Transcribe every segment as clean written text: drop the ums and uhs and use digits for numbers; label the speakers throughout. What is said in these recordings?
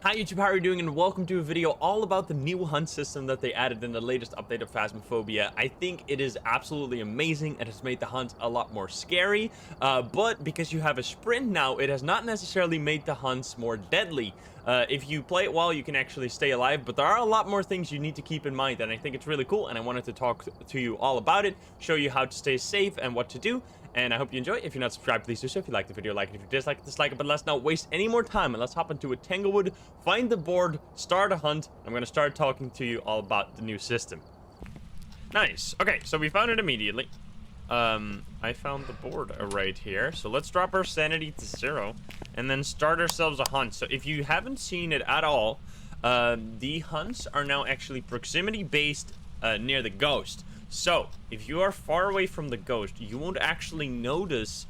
Speaker 1: Hi YouTube, how are you doing? And welcome to a video all about the new hunt system that they added in the latest update of Phasmophobia. I think it is absolutely amazing. It has made the hunt a lot more scary, but because you have a sprint now, it has not necessarily made the hunts more deadly. If you play it well, you can actually stay alive, but there are a lot more things you need to keep in mind, and I think it's really cool, and I wanted to talk to you all about it, show you how to stay safe and what to do. And I hope you enjoy. If you're not subscribed, please do so. If you like the video, like it. If you dislike it, dislike it. But let's not waste any more time, and let's hop into a Tanglewood, find the board, start a hunt. I'm going to start talking to you all about the new system. Nice. Okay, so we found it immediately. I found the board right here. So let's drop our sanity to 0 and then start ourselves a hunt. So if you haven't seen it at all, the hunts are now actually proximity based near the ghost. So, if you are far away from the ghost, you won't actually notice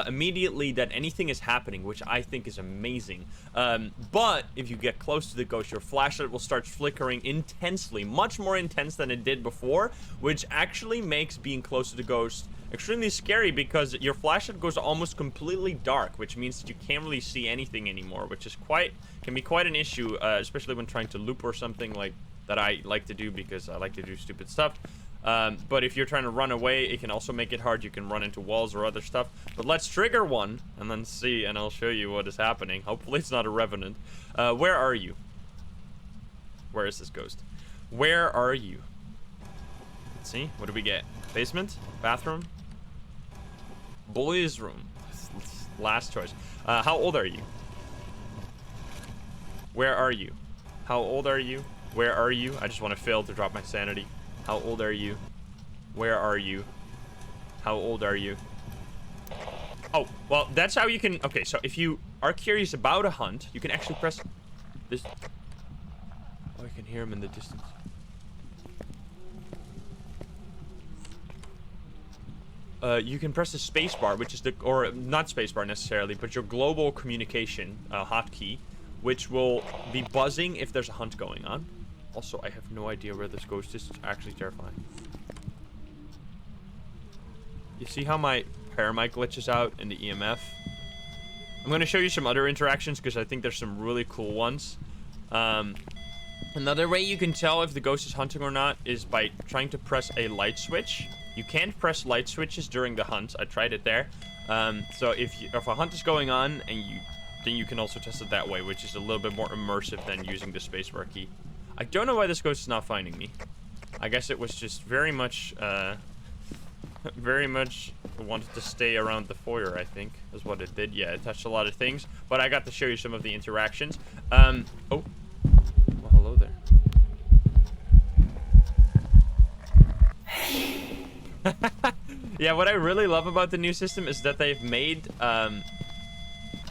Speaker 1: immediately that anything is happening, which I think is amazing. But if you get close to the ghost, your flashlight will start flickering intensely, much more intense than it did before, which actually makes being close to the ghost extremely scary because your flashlight goes almost completely dark, which means that you can't really see anything anymore, which is can be quite an issue, especially when trying to loop or something like that I like to do because I like to do stupid stuff. But if you're trying to run away, it can also make it hard. You can run into walls or other stuff. But let's trigger one and then see, and I'll show you what is happening. Hopefully it's not a revenant. Where are you? Where is this ghost? Where are you? Let's see. What do we get? Basement? Bathroom? Boys' room. Last choice. How old are you? Where are you? How old are you? Where are you? I just want to fail to drop my sanity. How old are you? Where are you? How old are you? Oh, well, that's how you can... Okay, so if you are curious about a hunt, you can actually press this... Oh, I can hear him in the distance. You can press the spacebar, which is the... Or not spacebar necessarily, but your global communication hotkey, which will be buzzing if there's a hunt going on. Also, I have no idea where this ghost is. It's actually terrifying. You see how my paramic glitches out in the EMF? I'm going to show you some other interactions because I think there's some really cool ones. Another way you can tell if the ghost is hunting or not is by trying to press a light switch. You can't press light switches during the hunt. I tried it there. So if a hunt is going on, and then you can also test it that way, which is a little bit more immersive than using the spacebar key. I don't know why this ghost is not finding me. I guess it was just very much wanted to stay around the foyer, I think, is what it did. Yeah, it touched a lot of things, but I got to show you some of the interactions. Oh. Well, hello there. Yeah, what I really love about the new system is that they've made,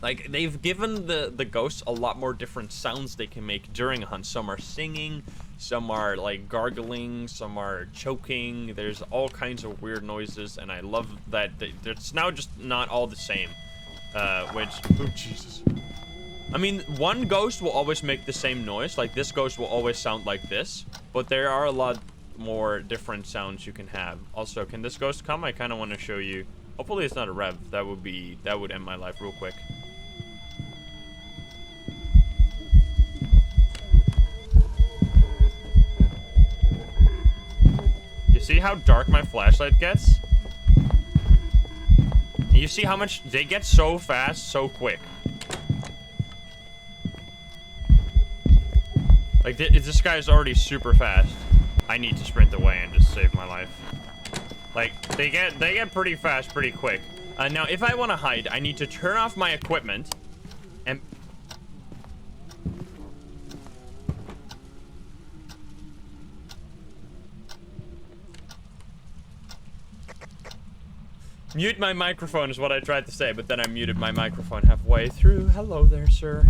Speaker 1: like, they've given the ghosts a lot more different sounds they can make during a hunt. Some are singing, some are, like, gargling, some are choking. There's all kinds of weird noises, and I love that it's now just not all the same. Oh, Jesus. I mean, one ghost will always make the same noise. Like, this ghost will always sound like this, but there are a lot more different sounds you can have. Also, can this ghost come? I kind of want to show you. Hopefully it's not a rev. That would end my life real quick. See how dark my flashlight gets? You see how much they get so fast, so quick. Like, this guy is already super fast. I need to sprint away and just save my life. Like, they get pretty fast, pretty quick. Now, if I want to hide, I need to turn off my equipment and... Mute my microphone is what I tried to say, but then I muted my microphone halfway through. Hello there, sir.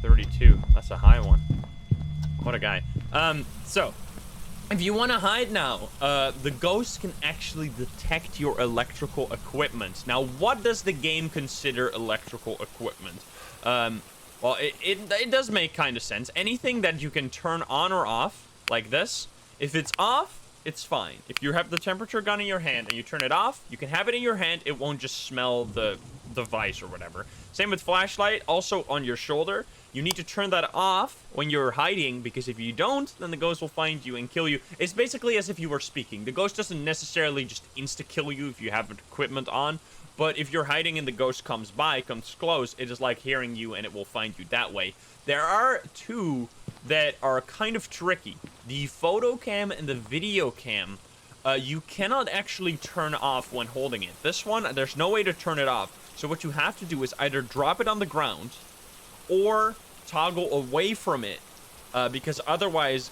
Speaker 1: $32. That's a high one. What a guy. So, if you want to hide now, the ghost can actually detect your electrical equipment. Now, what does the game consider electrical equipment? Well, it does make kind of sense. Anything that you can turn on or off, like this, if it's off, it's fine. If you have the temperature gun in your hand and you turn it off, you can have it in your hand. It won't just smell the device or whatever. Same with flashlight, also on your shoulder. You need to turn that off when you're hiding, because if you don't, then the ghost will find you and kill you. It's basically as if you were speaking. The ghost doesn't necessarily just insta-kill you if you have equipment on, but if you're hiding and the ghost comes close, it is like hearing you and it will find you that way. There are two that are kind of tricky. The photo cam and the video cam, you cannot actually turn off when holding it. This one, there's no way to turn it off. So what you have to do is either drop it on the ground or toggle away from it, because otherwise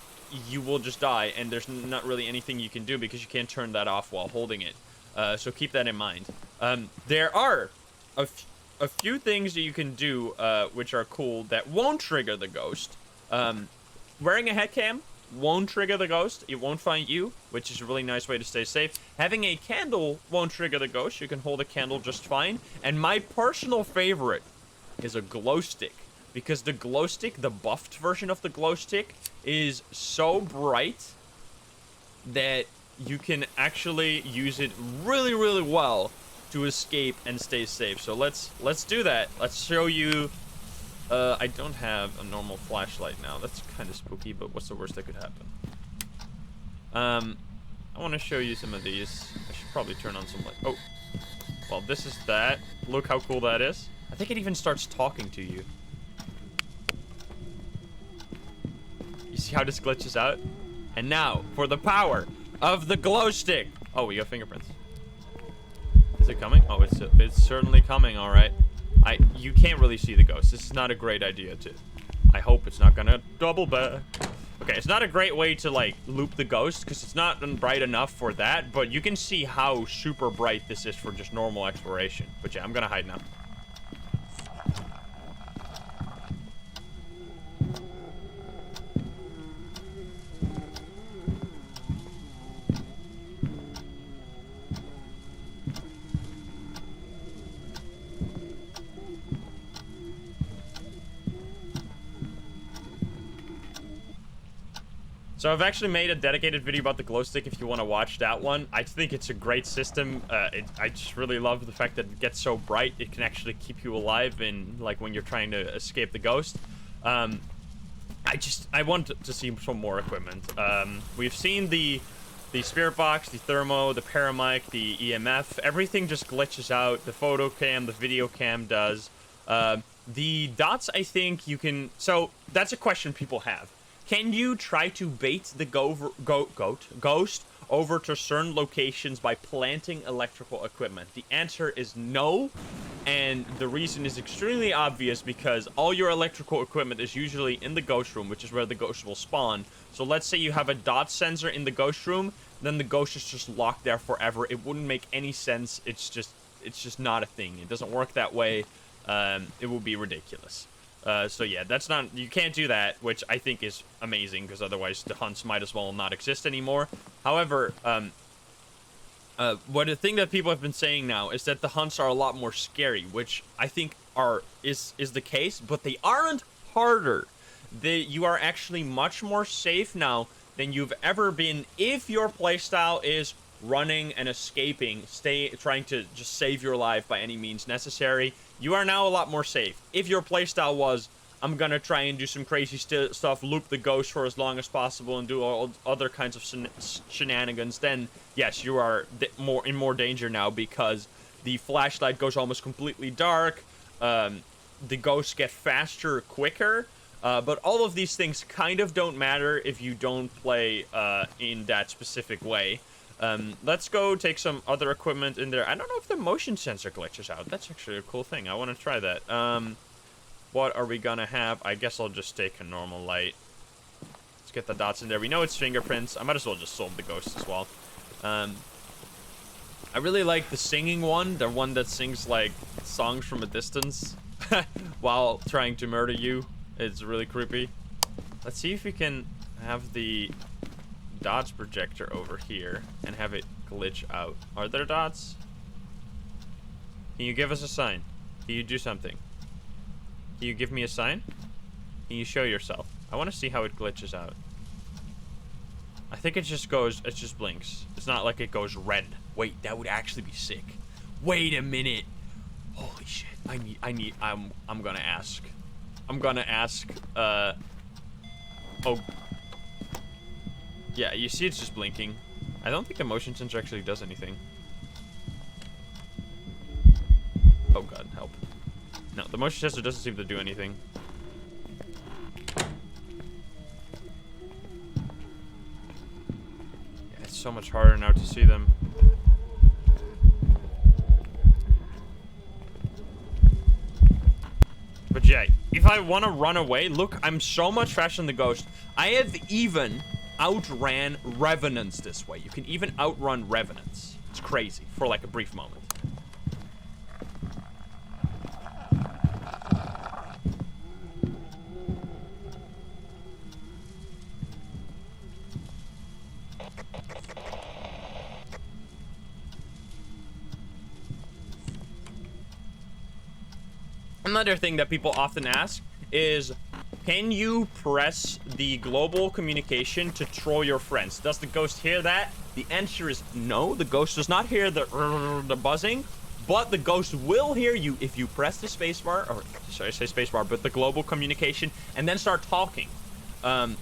Speaker 1: you will just die, and there's not really anything you can do because you can't turn that off while holding it. So keep that in mind. There are a few things that you can do which are cool that won't trigger the ghost. Wearing a head cam won't trigger the ghost. It won't find you, which is a really nice way to stay safe. Having a candle won't trigger the ghost. You can hold a candle just fine. And my personal favorite is a glow stick, because the glow stick, the buffed version of the glow stick, is so bright that you can actually use it really, really well to escape and stay safe. So let's do that. Let's show you. I don't have a normal flashlight now. That's kind of spooky, but what's the worst that could happen? I want to show you some of these. I should probably turn on some light. Oh, well, this is that. Look how cool that is. I think it even starts talking to you. You see how this glitches out? And now, for the power of the glow stick. Oh, we got fingerprints. Is it coming? Oh, it's certainly coming, all right. You can't really see the ghost. This is not a great idea to... I hope it's not gonna double back. Okay, it's not a great way to, like, loop the ghost, because it's not bright enough for that, but you can see how super bright this is for just normal exploration. But yeah, I'm gonna hide now. So I've actually made a dedicated video about the glow stick if you want to watch that one. I think it's a great system. I just really love the fact that it gets so bright. It can actually keep you alive in, like, when you're trying to escape the ghost. I want to see some more equipment. We've seen the spirit box, the thermo, the paramic, the EMF. Everything just glitches out. The photo cam, the video cam does. The dots, I think you can... So that's a question people have. Can you try to bait the ghost over to certain locations by planting electrical equipment? The answer is no, and the reason is extremely obvious, because all your electrical equipment is usually in the ghost room, which is where the ghost will spawn. So let's say you have a dot sensor in the ghost room, then the ghost is just locked there forever. It wouldn't make any sense. It's just not a thing. It doesn't work that way. It would be ridiculous. So yeah, you can't do that, which I think is amazing, because otherwise the hunts might as well not exist anymore. However, the thing that people have been saying now is that the hunts are a lot more scary, which I think is the case, but they aren't harder. You are actually much more safe now than you've ever been if your playstyle is running and escaping, trying to just save your life by any means necessary. You are now a lot more safe. If your playstyle was, I'm gonna try and do some crazy stuff, loop the ghost for as long as possible, and do all other kinds of shenanigans, then yes, you are in more danger now, because the flashlight goes almost completely dark. The ghosts get faster, quicker. But all of these things kind of don't matter if you don't play in that specific way. Let's go take some other equipment in there. I don't know if the motion sensor glitches out. That's actually a cool thing. I want to try that. What are we gonna have? I guess I'll just take a normal light. Let's get the dots in there. We know it's fingerprints. I might as well just solve the ghost as well. I really like the singing one. The one that sings, like, songs from a distance while trying to murder you. It's really creepy. Let's see if we can have the dots projector over here and have it glitch out. Are there dots? Can you give us a sign? Can you do something? Can you give me a sign? Can you show yourself? I want to see how it glitches out. I think it just goes, it just blinks. It's not like it goes red. Wait, that would actually be sick. Wait a minute. Holy shit. I'm gonna ask. I'm gonna ask, oh. Yeah, you see it's just blinking. I don't think the motion sensor actually does anything. Oh god, help. No, the motion sensor doesn't seem to do anything. Yeah, it's so much harder now to see them. But yeah, if I want to run away, look, I'm so much faster than the ghost. I have even outran revenants this way. You can even outrun revenants. It's crazy for like a brief moment. Another thing that people often ask is, can you press the global communication to troll your friends? Does the ghost hear that? The answer is no. The ghost does not hear the buzzing, but the ghost will hear you if you press the spacebar, or sorry, I say spacebar, but the global communication, and then start talking.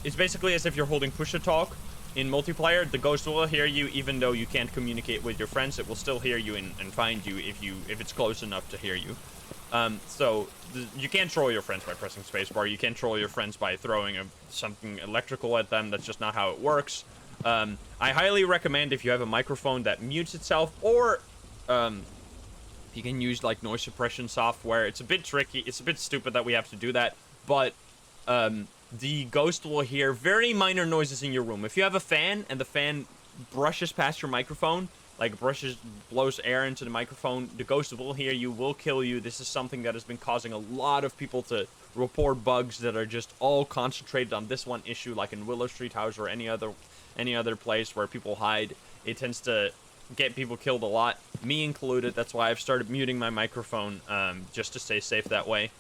Speaker 1: It's basically as if you're holding push to talk. In multiplayer, the ghost will hear you even though you can't communicate with your friends. It will still hear you and find you if it's close enough to hear you. So you can't troll your friends by pressing spacebar. You can't troll your friends by throwing something electrical at them. That's just not how it works. I highly recommend if you have a microphone that mutes itself, or you can use like noise suppression software. It's a bit tricky. It's a bit stupid that we have to do that, but the ghost will hear very minor noises in your room. If you have a fan and the fan brushes past your microphone, like blows air into the microphone, the ghost will hear you, will kill you. This is something that has been causing a lot of people to report bugs that are just all concentrated on this one issue, like in Willow Street House or any other place where people hide. It tends to get people killed a lot, me included. That's why I've started muting my microphone, just to stay safe that way.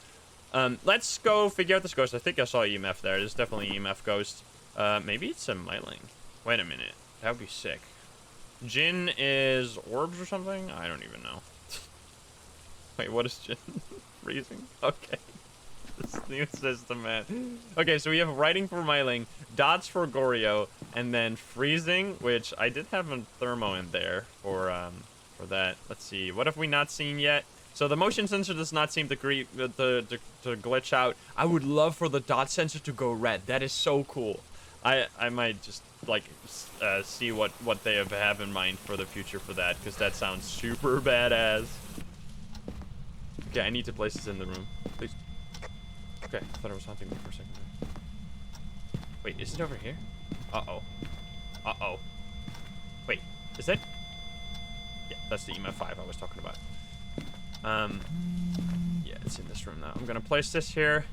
Speaker 1: Let's go figure out this ghost. I think I saw EMF there. There's definitely EMF ghost. Maybe it's a Myling. Wait a minute. That would be sick. Jinn is orbs or something? I don't even know. Wait, what is Jinn? Freezing? Okay. This new system, man. Okay, so we have writing for Myling, dots for Goryo, and then freezing, which I did have a thermo in there for that. Let's see. What have we not seen yet? So the motion sensor does not seem to glitch out. I would love for the dot sensor to go red. That is so cool. I might just like see what they have in mind for the future for that, because that sounds super badass. Okay, I need to place this in the room, please. Okay, I thought it was hunting me for a second. Wait, is it over here? Uh-oh. Uh-oh. Wait, is that? Yeah, that's the EMF 5 I was talking about. Yeah, it's in this room now. I'm gonna place this here.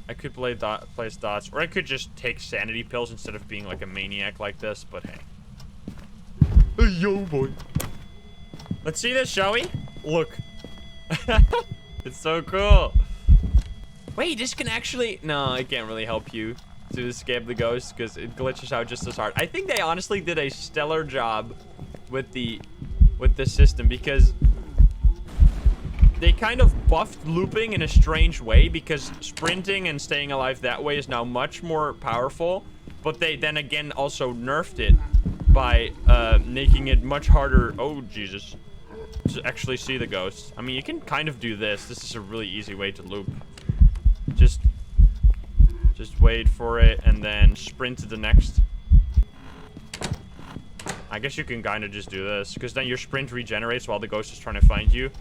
Speaker 1: I could place dots, or I could just take sanity pills instead of being like a maniac like this, but hey. Hey, yo, boy. Let's see this, shall we? Look. It's so cool. Wait, this can actually... No, it can't really help you to escape the ghost, because it glitches out just as hard. I think they honestly did a stellar job with the system, because they kind of buffed looping in a strange way, because sprinting and staying alive that way is now much more powerful, but they then again also nerfed it by making it much harder, oh Jesus, to actually see the ghosts. I mean, you can kind of do this. This is a really easy way to loop. Just wait for it and then sprint to the next. I guess you can kind of just do this, because then your sprint regenerates while the ghost is trying to find you,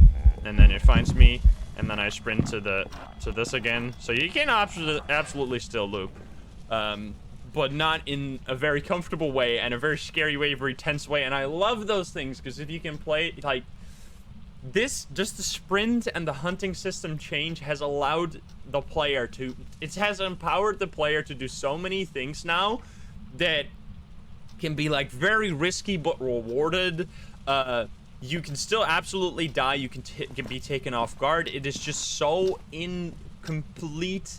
Speaker 1: and then it finds me, and then I sprint to this again. So you can absolutely still loop, but not in a very comfortable way, and a very scary way, a very tense way. And I love those things, because if you can play like this, just the sprint and the hunting system change has allowed the player to, it has empowered the player to do so many things now that can be like very risky but rewarded. You can still absolutely die. You can be taken off guard. It is just so in complete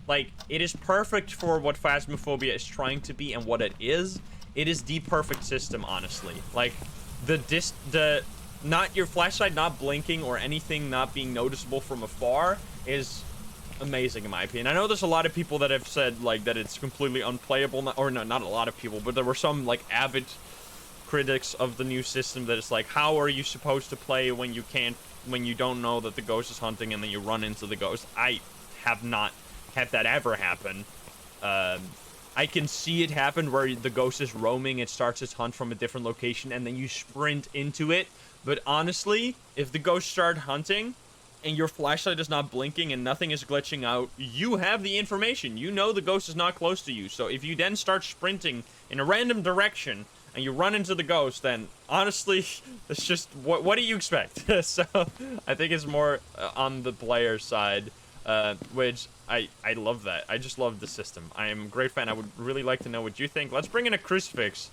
Speaker 1: Like, it is perfect for what Phasmophobia is trying to be and what it is. It is the perfect system, honestly. Like, not your flashlight not blinking or anything not being noticeable from afar is amazing in my opinion. I know there's a lot of people that have said, like, that it's completely unplayable, or no, not a lot of people, but there were some, like, avid critics of the new system that it's like, how are you supposed to play when you don't know that the ghost is hunting and then you run into the ghost? I have not had that ever happen. I can see it happen where the ghost is roaming, it starts its hunt from a different location, and then you sprint into it. But honestly, if the ghost starts hunting and your flashlight is not blinking and nothing is glitching out, you have the information. You know the ghost is not close to you. So if you then start sprinting in a random direction and you run into the ghost, then honestly, it's just, what do you expect? So I think it's more on the player side. Which I love that. I just love the system. I am a great fan. I would really like to know what you think. Let's bring in a crucifix.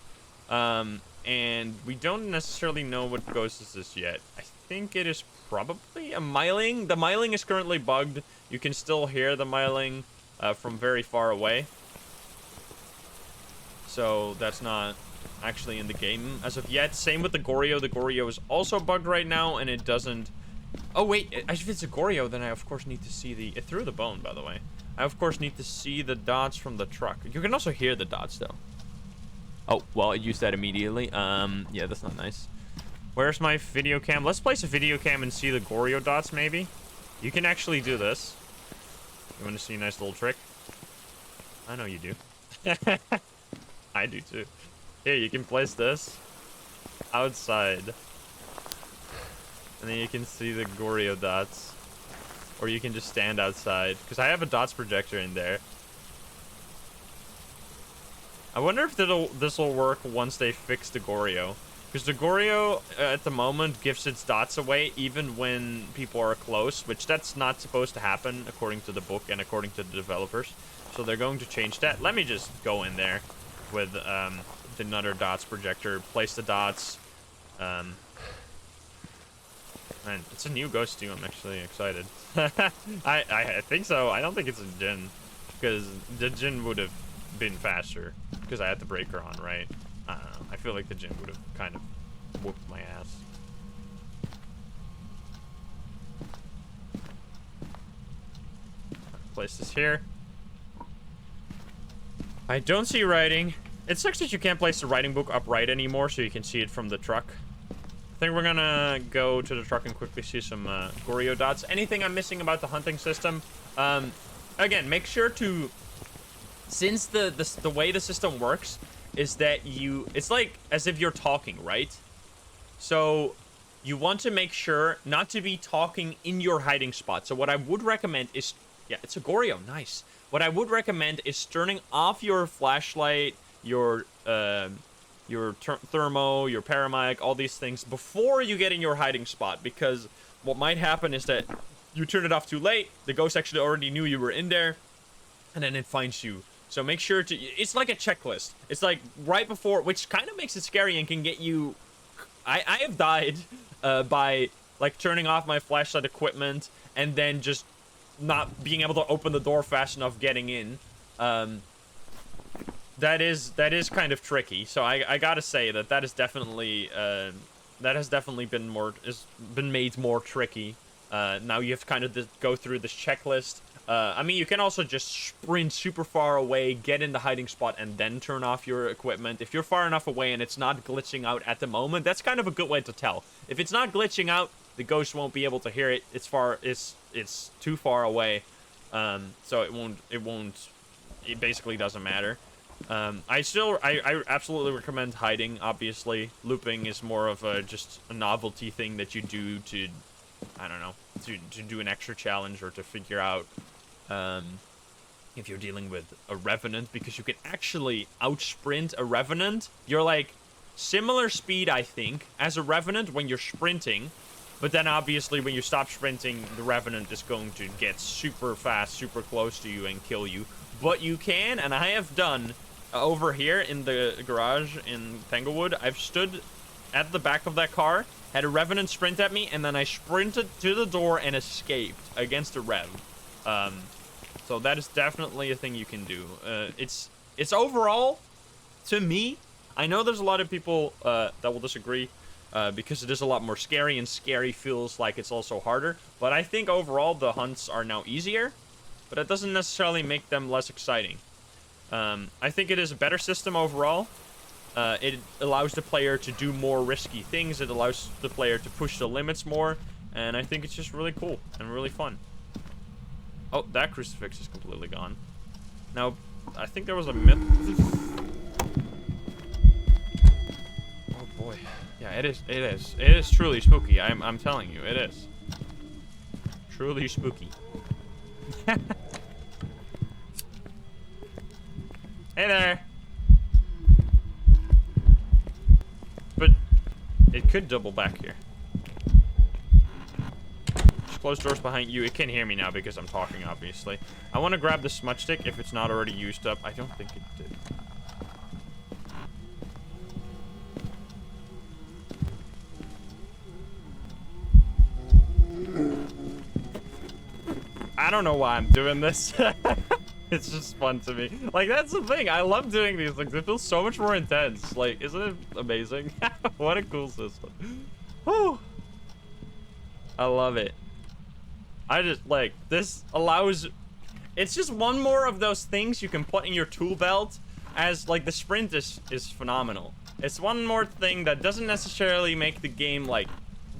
Speaker 1: And we don't necessarily know what ghost this is yet. I think it is probably a myling. The myling is currently bugged. You can still hear the myling from very far away. So that's not actually in the game as of yet. Same with the Goryo. The Goryo is also bugged right now, and it doesn't... Oh, wait, if it's a Goryo, then I, of course, need to see the... It threw the bone, by the way. I, of course, need to see the dots from the truck. You can also hear the dots, though. Oh, well, it used that immediately. Yeah, that's not nice. Where's my video cam? Let's place a video cam and see the Goryo dots, maybe. You can actually do this. You want to see a nice little trick? I know you do. I do, too. Here, you can place this outside. And then you can see the Goryo dots. Or you can just stand outside. Because I have a dots projector in there. I wonder if this will work once they fix the Goryo. Because the Goryo, at the moment, gives its dots away even when people are close. Which that's not supposed to happen according to the book and according to the developers. So they're going to change that. Let me just go in there with another dots projector. Place the dots. Man, it's a new ghost too. I'm actually excited. I think so. I don't think it's a Jinn, because the Jinn would have been faster because I had the breaker on, right? I don't know. I feel like the Jinn would have kind of whooped my ass. Place this here. I don't see writing. It sucks that you can't place the writing book upright anymore, so you can see it from the truck. I think we're gonna go to the truck and quickly see some Goryo dots. Anything I'm missing about the hunting system? Again, make sure to, since the way the system works is that it's like as if you're talking, right? So you want to make sure not to be talking in your hiding spot. So what I would recommend is, yeah, it's a Goryo, nice. What I would recommend is turning off your flashlight, your thermo, your paramic, all these things before you get in your hiding spot, because what might happen is that you turn it off too late, the ghost actually already knew you were in there, and then it finds you. So make sure to, it's like a checklist. It's like right before, which kind of makes it scary and can get you, I have died by like turning off my flashlight equipment and then just not being able to open the door fast enough getting in. That is kind of tricky. So I gotta say that is definitely that has definitely been made more tricky. Now you have to kind of go through this checklist. I mean, you can also just sprint super far away, get in the hiding spot, and then turn off your equipment. If you're far enough away and it's not glitching out at the moment, that's kind of a good way to tell. If it's not glitching out, the ghost won't be able to hear it. It's too far away, so it basically doesn't matter. I absolutely recommend hiding. Obviously, looping is more of just a novelty thing that you do to, I don't know, to do an extra challenge or to figure out if you're dealing with a revenant, because you can actually outsprint a revenant. You're like similar speed, I think, as a revenant when you're sprinting, but then obviously when you stop sprinting, the revenant is going to get super fast, super close to you and kill you. But you can, and I have done over here in the garage in Tanglewood, I've stood at the back of that car, had a revenant sprint at me, and then I sprinted to the door and escaped against a rev. So So that is definitely a thing you can do. It's overall, to me, I know there's a lot of people that will disagree because it is a lot more scary, and scary feels like it's also harder. But I think overall the hunts are now easier, but it doesn't necessarily make them less exciting. I think it is a better system overall. It allows the player to do more risky things. It allows the player to push the limits more. And I think it's just really cool and really fun. Oh, that crucifix is completely gone. Now, I think there was a myth. Oh boy. Yeah, it is. It is. It is truly spooky. I'm telling you, it is. Truly spooky. Hey there. But it could double back here. Just close doors behind you. It can hear me now because I'm talking, obviously. I want to grab the smudge stick if it's not already used up. I don't think it did. I don't know why I'm doing this. It's just fun to me. Like, that's the thing. I love doing these things. It feels so much more intense. Like, isn't it amazing? What a cool system. Whew. I love it. I just, like, this allows... It's just one more of those things you can put in your tool belt as, like, the sprint is phenomenal. It's one more thing that doesn't necessarily make the game, like,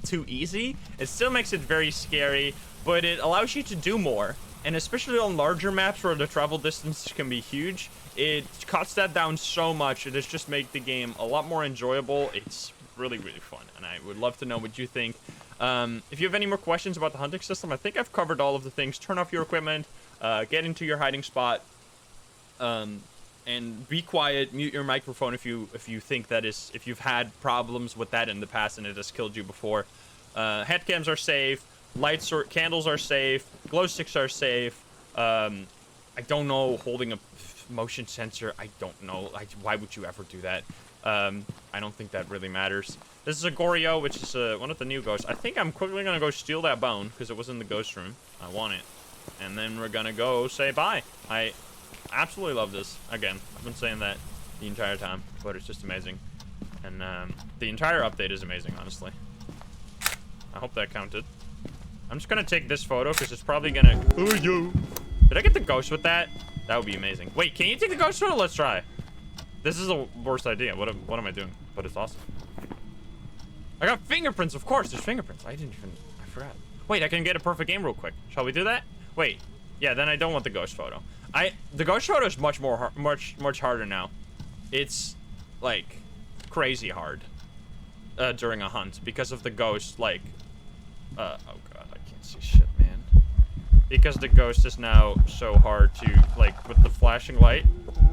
Speaker 1: too easy. It still makes it very scary, but it allows you to do more. And especially on larger maps where the travel distances can be huge, it cuts that down so much. It has just made the game a lot more enjoyable. It's really, really fun, and I would love to know what you think. If you have any more questions about the hunting system, I think I've covered all of the things. Turn off your equipment, get into your hiding spot, and be quiet. Mute your microphone if you think that is, if you've had problems with that in the past and it has killed you before. Head cams are safe. Lights or candles are safe. Glow sticks are safe. I don't know, holding a motion sensor, I don't know. Why would you ever do that? I don't think that really matters. This is a Goryo, which is one of the new ghosts. I think I'm quickly gonna go steal that bone because it was in the ghost room. I want it. And then we're gonna go say bye. I absolutely love this. Again, I've been saying that the entire time, but it's just amazing. And the entire update is amazing, honestly. I hope that counted. I'm just gonna take this photo because it's probably gonna... Oh, yo. Did I get the ghost with that? That would be amazing. Wait, can you take the ghost photo? Let's try. This is the worst idea. What am I doing? But it's awesome. I got fingerprints, of course. There's fingerprints. I forgot. Wait, I can get a perfect game real quick. Shall we do that? Wait. Yeah, then I don't want the ghost photo. The ghost photo is much harder now. It's like crazy hard during a hunt because of the ghost. Like, oh god, I can't see shit, man. Because the ghost is now so hard to, like, with the flashing light,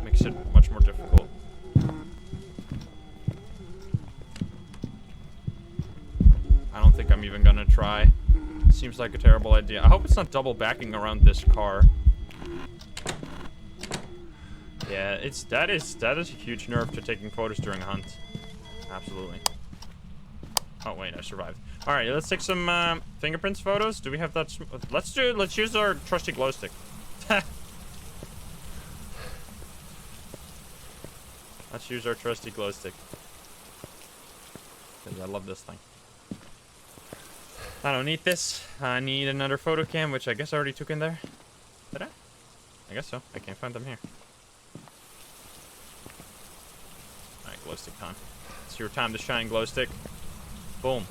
Speaker 1: makes it much more difficult. I don't think I'm even gonna try. Seems like a terrible idea. I hope it's not double backing around this car. Yeah, that is a huge nerve to taking photos during a hunt. Absolutely. Oh wait, I survived. All right, let's take some fingerprints photos. Do we have that? Let's use our trusty glow stick. Let's use our trusty glow stick. 'Cause I love this thing. I don't need this. I need another photo cam, which I guess I already took in there. Did I? I guess so. I can't find them here. Alright, glow stick time. It's your time to shine, glow stick. Boom.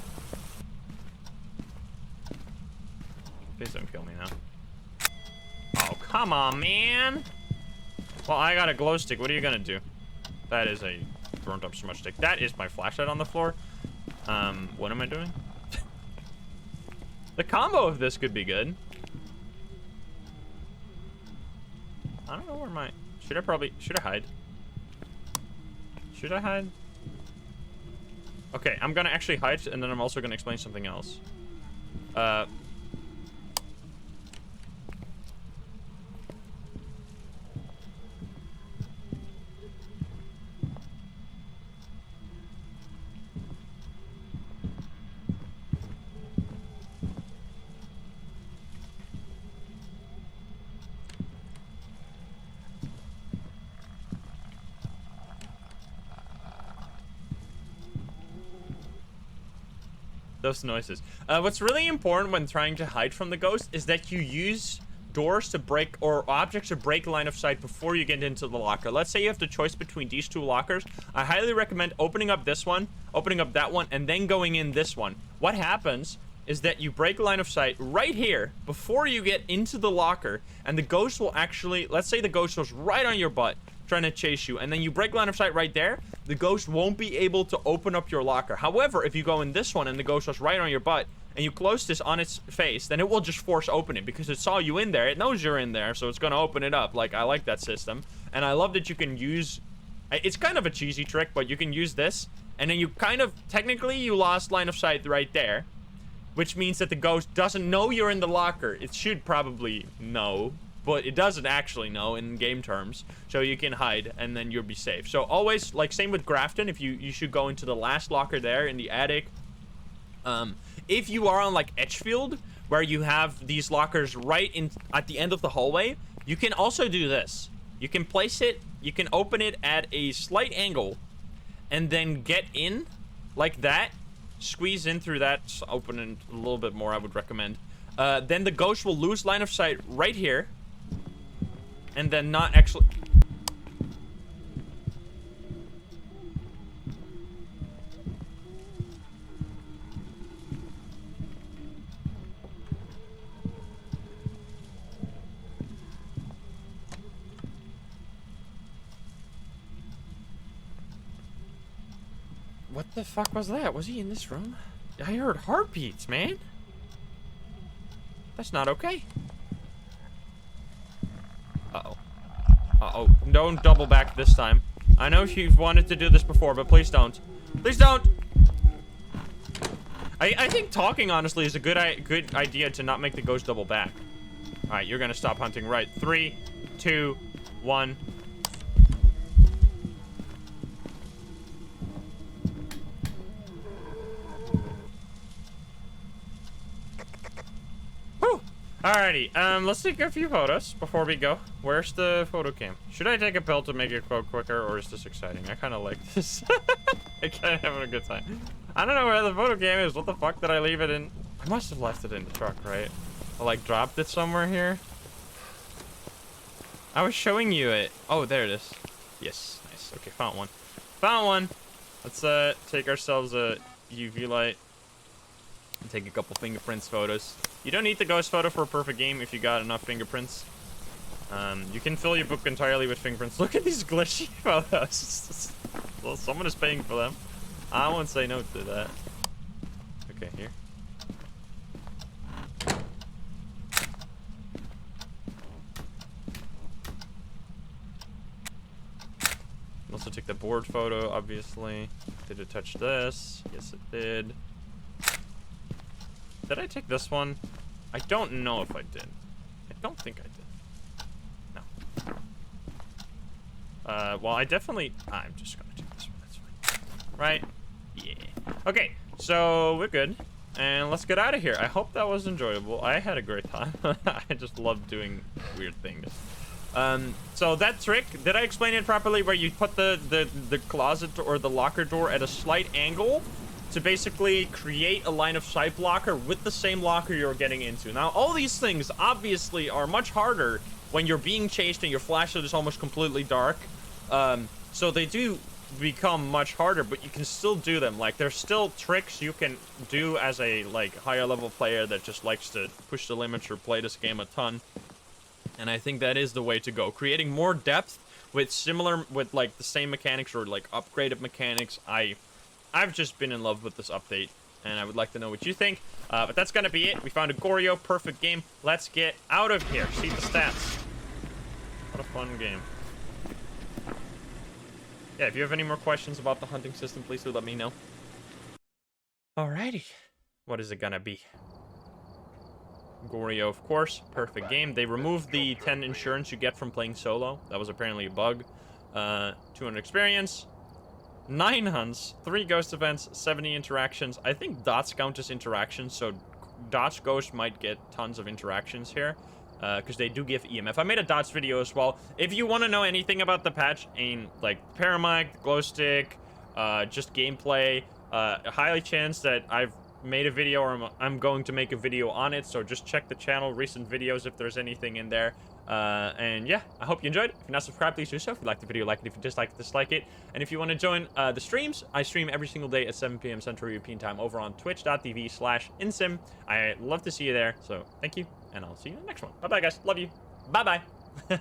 Speaker 1: Please don't kill me now. Oh, come on, man! Well, I got a glow stick. What are you gonna do? That is a burnt up smudge stick. That is my flashlight on the floor. What am I doing? The combo of this could be good. I don't know where my... Should I hide? Should I hide? Okay, I'm gonna actually hide, and then I'm also gonna explain something else. Those noises. What's really important when trying to hide from the ghost is that you use doors to break, or objects to break line of sight before you get into the locker. Let's say you have the choice between these two lockers. I highly recommend opening up this one, opening up that one, and then going in this one. What happens is that you break line of sight right here before you get into the locker, and the ghost will actually, let's say the ghost goes right on your butt trying to chase you, and then you break line of sight right there, the ghost won't be able to open up your locker. However, if you go in this one and the ghost goes right on your butt, and you close this on its face, then it will just force open it because it saw you in there. It knows you're in there, so it's gonna open it up. Like, I like that system, and I love that you can use, it's kind of a cheesy trick, but you can use this, and then you kind of, technically you lost line of sight right there, which means that the ghost doesn't know you're in the locker. It should probably know, but it doesn't actually know in game terms, so you can hide and then you'll be safe. So always, like, same with Grafton, if you should go into the last locker there in the attic. If you are on like Edgefield, where you have these lockers right in at the end of the hallway, you can also do this. You can place it, you can open it at a slight angle, and then get in like that, squeeze in through that, open it a little bit more, I would recommend. Then the ghost will lose line of sight right here, and then not actually... What the fuck was that? Was he in this room? I heard heartbeats, man. That's not okay. Uh-oh. Uh-oh. Don't double back this time. I know you've wanted to do this before, but please don't. Please don't! I think talking, honestly, is a good idea to not make the ghost double back. Alright, you're gonna stop hunting right. 3, 2, 1... Alrighty, let's take a few photos before we go. Where's the photo cam? Should I take a pill to make it go quicker, or is this exciting? I kind of like this. I'm kind of having a good time. I don't know where the photo cam is. What the fuck did I leave it in? I must have left it in the truck, right? I like dropped it somewhere here. I was showing you it. Oh, there it is. Yes, nice. Okay, found one. Found one. Let's take ourselves a UV light and take a couple fingerprints photos. You don't need the ghost photo for a perfect game if you got enough fingerprints. You can fill your book entirely with fingerprints. Look at these glitchy photos. Well, someone is paying for them. I won't say no to that. Okay, here. Also take the board photo, obviously. Did it touch this? Yes, it did. Did I take this one? I don't know if I did. I don't think I did. No. Well, I definitely... I'm just gonna take this one. That's fine. Right? Yeah. Okay, so we're good. And let's get out of here. I hope that was enjoyable. I had a great time. I just love doing weird things. So that trick, did I explain it properly? Where you put the closet or the locker door at a slight angle to basically create a line of sight blocker with the same locker you're getting into. Now, all these things obviously are much harder when you're being chased and your flashlight is almost completely dark. So they do become much harder, but you can still do them. Like, there's still tricks you can do as a, like, higher level player that just likes to push the limits or play this game a ton. And I think that is the way to go. Creating more depth with like, the same mechanics or, like, upgraded mechanics. I've just been in love with this update, and I would like to know what you think. But that's gonna be it. We found a Goryo, perfect game. Let's get out of here. See the stats. What a fun game. Yeah, if you have any more questions about the hunting system, please do let me know. Alrighty. What is it gonna be? Goryo, of course. Perfect game. They removed the 10 insurance you get from playing solo. That was apparently a bug. 200 experience. 9 hunts, 3 ghost events, 70 interactions. I think dots count as interactions, so dots ghost might get tons of interactions here, because they do give EMF. I made a dots video as well. If you want to know anything about the patch in like paramic, glow stick, just gameplay, a highly chance that I've made a video, or I'm going to make a video on it, so just check the channel, recent videos, if there's anything in there. And yeah, I hope you enjoyed. If you're not subscribed, please do so. If you like the video, like it. If you dislike it. And if you want to join the streams, I stream every single day at 7 p.m. Central European Time over on twitch.tv/insim. I love to see you there, so thank you, and I'll see you in the next one. Bye-bye, guys. Love you. Bye-bye.